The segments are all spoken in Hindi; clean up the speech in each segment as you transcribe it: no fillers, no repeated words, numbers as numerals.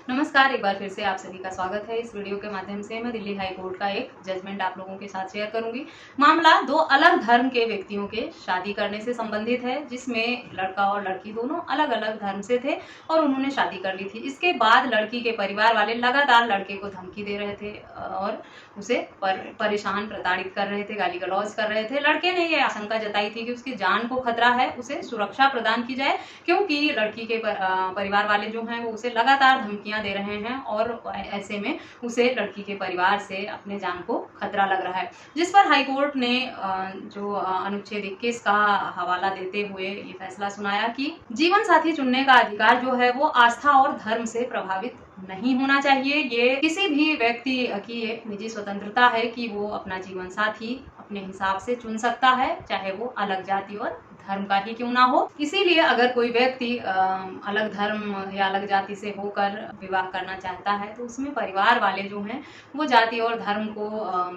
नमस्कार, एक बार फिर से आप सभी का स्वागत है। इस वीडियो के माध्यम से मैं दिल्ली हाई कोर्ट का एक जजमेंट आप लोगों के साथ शेयर करूंगी। मामला दो अलग धर्म के व्यक्तियों के शादी करने से संबंधित है, जिसमें लड़का और लड़की दोनों अलग अलग धर्म से थे और उन्होंने शादी कर ली थी। इसके बाद लड़की के परिवार वाले लगातार लड़के को धमकी दे रहे थे और उसे परेशान प्रताड़ित कर रहे थे, गाली गलौज कर रहे थे। लड़के ने यह आशंका जताई थी कि उसकी जान को खतरा है, उसे सुरक्षा प्रदान की जाए, क्योंकि लड़की के परिवार वाले जो हैं वो उसे लगातार धमकियां दे रहे हैं और ऐसे में उसे लड़की के परिवार से अपने जान को खतरा लग रहा है। जिस पर हाईकोर्ट ने जो अनुच्छेद 21 का हवाला देते हुए ये फैसला सुनाया कि जीवन साथी चुनने का अधिकार जो है वो आस्था और धर्म से प्रभावित नहीं होना चाहिए। ये किसी भी व्यक्ति की एक निजी स्वतंत्रता है कि वो अपना जीवन साथी अपने हिसाब से चुन सकता है, चाहे वो अलग जाति और धर्म का ही क्यों ना हो। इसीलिए अगर कोई व्यक्ति अलग धर्म या अलग जाति से होकर विवाह करना चाहता है तो उसमें परिवार वाले जो हैं वो जाति और धर्म को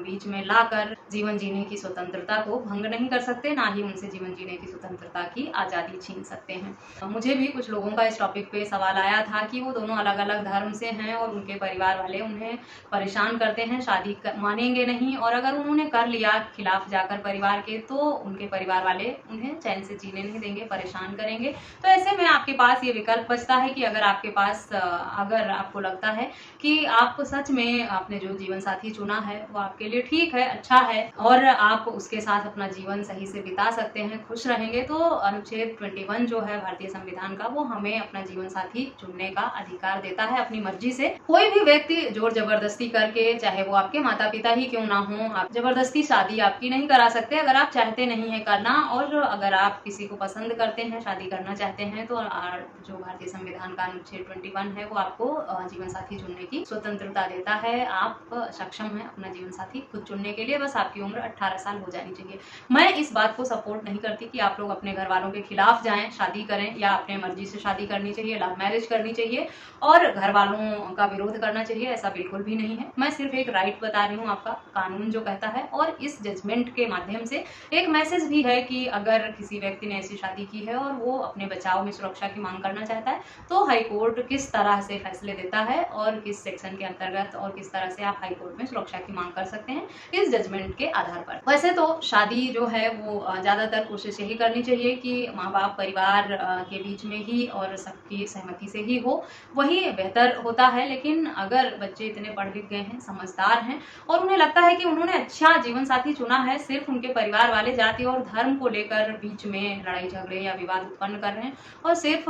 बीच में लाकर जीवन जीने की स्वतंत्रता को भंग नहीं कर सकते, ना ही उनसे जीवन जीने की स्वतंत्रता की आज़ादी छीन सकते हैं। मुझे भी कुछ लोगों का इस टॉपिक पे सवाल आया था कि वो दोनों अलग अलग धर्म से हैं और उनके परिवार वाले उन्हें परेशान करते हैं, शादी मानेंगे नहीं, और अगर उन्होंने कर लिया खिलाफ जाकर परिवार के तो उनके परिवार वाले उन्हें चैन से जीने नहीं देंगे, परेशान करेंगे। तो ऐसे में आपके पास ये विकल्प बचता है कि अगर आपके पास अगर आपको लगता है कि आप सच में आपने जो जीवन साथी चुना है वो आपके लिए ठीक है, अच्छा है और आप उसके साथ अपना जीवन सही से बिता सकते हैं, खुश रहेंगे, तो अनुच्छेद 21 जो है भारतीय संविधान का वो हमें अपना जीवन साथी चुनने का अधिकार देता है अपनी मर्जी से। कोई भी व्यक्ति जोर जबरदस्ती करके, चाहे वो आपके माता पिता ही क्यों ना हो, आप जबरदस्ती शादी आपकी नहीं करा सकते अगर आप चाहते नहीं है करना। और अगर आप किसी को पसंद करते हैं, शादी करना चाहते हैं, तो जो भारतीय संविधान का अनुच्छेद 21 है वो आपको जीवन साथी चुनने की स्वतंत्रता देता है। आप सक्षम हैं अपना जीवन साथी खुद चुनने के लिए, बस आपकी उम्र 18 साल हो जानी चाहिए। मैं इस बात को सपोर्ट नहीं करती कि आप लोग अपने घर वालों के खिलाफ जाएं, शादी करें, या अपने मर्जी से शादी करनी चाहिए, लव मैरिज करनी चाहिए और घर वालों का विरोध करना चाहिए, ऐसा बिल्कुल भी नहीं है। मैं सिर्फ एक राइट बता रही हूँ, आपका कानून जो कहता है, और इस जजमेंट के माध्यम से एक मैसेज भी है कि अगर किसी व्यक्ति ने ऐसी शादी की है और वो अपने बचाव में सुरक्षा की मांग करना चाहता है तो हाईकोर्ट किस तरह से फैसले देता है और किस सेक्शन के अंतर्गत और किस तरह से आप हाईकोर्ट में सुरक्षा की मांग कर सकते हैं इस जजमेंट के आधार पर। वैसे तो शादी जो है वो ज्यादातर कोशिश यही करनी चाहिए कि माँ बाप परिवार के बीच में ही और सबकी सहमति से ही हो, वही बेहतर होता है। लेकिन अगर बच्चे इतने पढ़ लिख गए हैं, समझदार हैं और उन्हें लगता है कि उन्होंने अच्छा जीवन साथी चुना है, सिर्फ उनके परिवार वाले जाति और धर्म को लेकर बीच में लड़ाई झगड़े या विवाद उत्पन्न कर रहे हैं और सिर्फ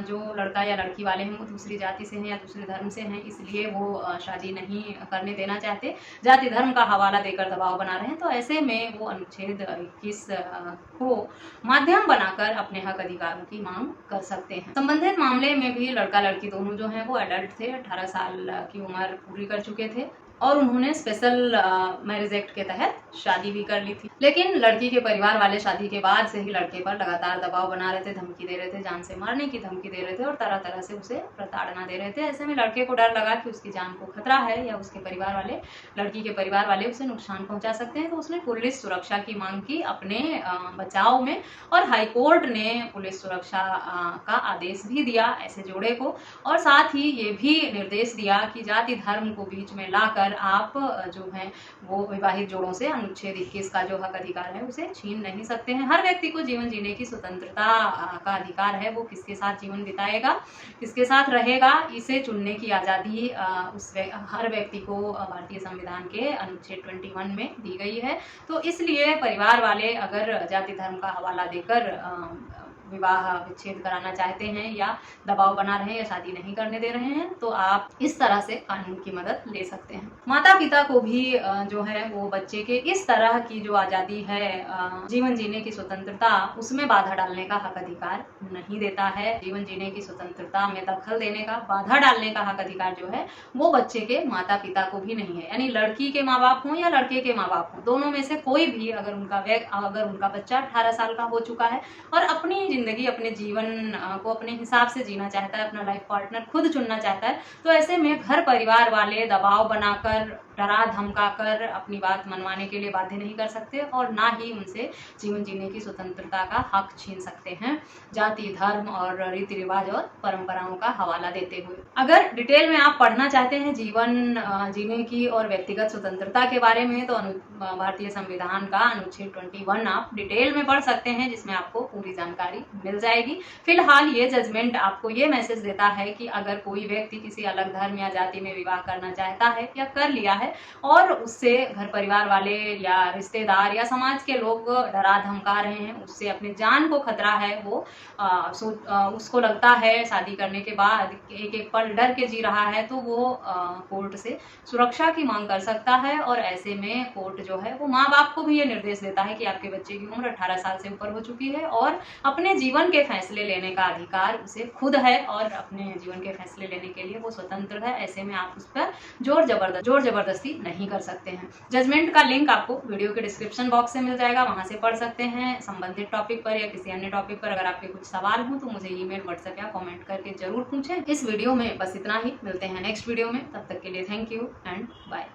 जो लड़का या लड़की वाले हैं वो दूसरी जाति से हैं या दूसरे धर्म से हैं, इसलिए वो शादी नहीं करने देना चाहते, जाति धर्म का हवाला देकर दबाव बना रहे हैं, तो ऐसे में वो अनुच्छेद 21 को माध्यम बनाकर अपने हक अधिकारों की मांग कर सकते हैं। संबंधित मामले में भी लड़का लड़की दोनों जो हैं वो एडल्ट थे, 18 साल की उम्र पूरी कर चुके थे और उन्होंने स्पेशल मैरिज एक्ट के तहत शादी भी कर ली थी। लेकिन लड़की के परिवार वाले शादी के बाद से ही लड़के पर लगातार दबाव बना रहे थे, धमकी दे रहे थे, जान से मारने की धमकी दे रहे थे और तरह तरह से उसे प्रताड़ना दे रहे थे। ऐसे में लड़के को डर लगा कि उसकी जान को खतरा है या उसके परिवार वाले, लड़की के परिवार वाले उसे नुकसान पहुंचा सकते हैं, तो उसने पुलिस सुरक्षा की मांग की अपने बचाव में और हाईकोर्ट ने पुलिस सुरक्षा का आदेश भी दिया ऐसे जोड़े को, और साथ ही ये भी निर्देश दिया कि जाति धर्म को बीच में लाकर आप जो है वो विवाहित जोड़ों से अनुच्छेद 21 का जो हक अधिकार है उसे छीन नहीं सकते हैं। हर व्यक्ति को जीवन जीने की स्वतंत्रता का अधिकार है, वो किसके साथ जीवन बिताएगा, किसके साथ रहेगा, इसे चुनने की आज़ादी हर व्यक्ति को भारतीय संविधान के अनुच्छेद 21 में दी गई है। तो इसलिए परिवार वाले अगर जाति धर्म का हवाला देकर विवाह विच्छेद कराना चाहते हैं या दबाव बना रहे हैं या शादी नहीं करने दे रहे हैं तो आप इस तरह से कानून की मदद ले सकते हैं। माता पिता को भी जो है वो बच्चे के इस तरह की जो आज़ादी है, जीवन जीने की स्वतंत्रता, उसमें बाधा डालने का हक अधिकार नहीं देता है। जीवन जीने की स्वतंत्रता में दखल देने का, बाधा डालने का हक अधिकार जो है वो बच्चे के माता पिता को भी नहीं है। यानी लड़की के माँ बाप हों या लड़के के माँ बाप हों, दोनों में से कोई भी अगर उनका बच्चा 18 साल का हो चुका है और अपनी जिंदगी, अपने जीवन को अपने हिसाब से जीना चाहता है, अपना लाइफ पार्टनर खुद चुनना चाहता है, तो ऐसे में घर परिवार वाले दबाव बनाकर डरा धमका कर अपनी बात मनवाने के लिए बाध्य नहीं कर सकते और ना ही उनसे जीवन जीने की स्वतंत्रता का हक छीन सकते हैं, जाति, धर्म और रीति रिवाज और परंपराओं का हवाला देते हुए। अगर डिटेल में आप पढ़ना चाहते हैं जीवन जीने की और व्यक्तिगत स्वतंत्रता के बारे में तो भारतीय संविधान का अनुच्छेद 21 आप डिटेल में पढ़ सकते हैं, जिसमें आपको पूरी जानकारी मिल जाएगी। फिलहाल ये जजमेंट आपको ये मैसेज देता है कि अगर कोई व्यक्ति किसी अलग धर्म या जाति में विवाह करना चाहता है या कर लिया है और उससे घर परिवार वाले या रिश्तेदार या समाज के लोग डरा धमका रहे हैं, उससे अपनी जान को खतरा है, वो उसको लगता है शादी करने के बाद एक एक पल डर के जी रहा है, तो वो कोर्ट से सुरक्षा की मांग कर सकता है। और ऐसे में कोर्ट जो है वो माँ बाप को भी ये निर्देश देता है कि आपके बच्चे की उम्र 18 साल से ऊपर हो चुकी है और अपने जीवन के फैसले लेने का अधिकार उसे खुद है और अपने जीवन के फैसले लेने के लिए वो स्वतंत्र है। ऐसे में आप उस पर जोर जबरदस्ती नहीं कर सकते हैं। जजमेंट का लिंक आपको वीडियो के डिस्क्रिप्शन बॉक्स से मिल जाएगा, वहां से पढ़ सकते हैं। संबंधित टॉपिक पर या किसी अन्य टॉपिक पर अगर आपके कुछ सवाल हो तो मुझे ईमेल, व्हाट्सएप या कमेंट करके जरूर पूछें। इस वीडियो में बस इतना ही, मिलते हैं नेक्स्ट वीडियो में, तब तक के लिए थैंक यू एंड बाय।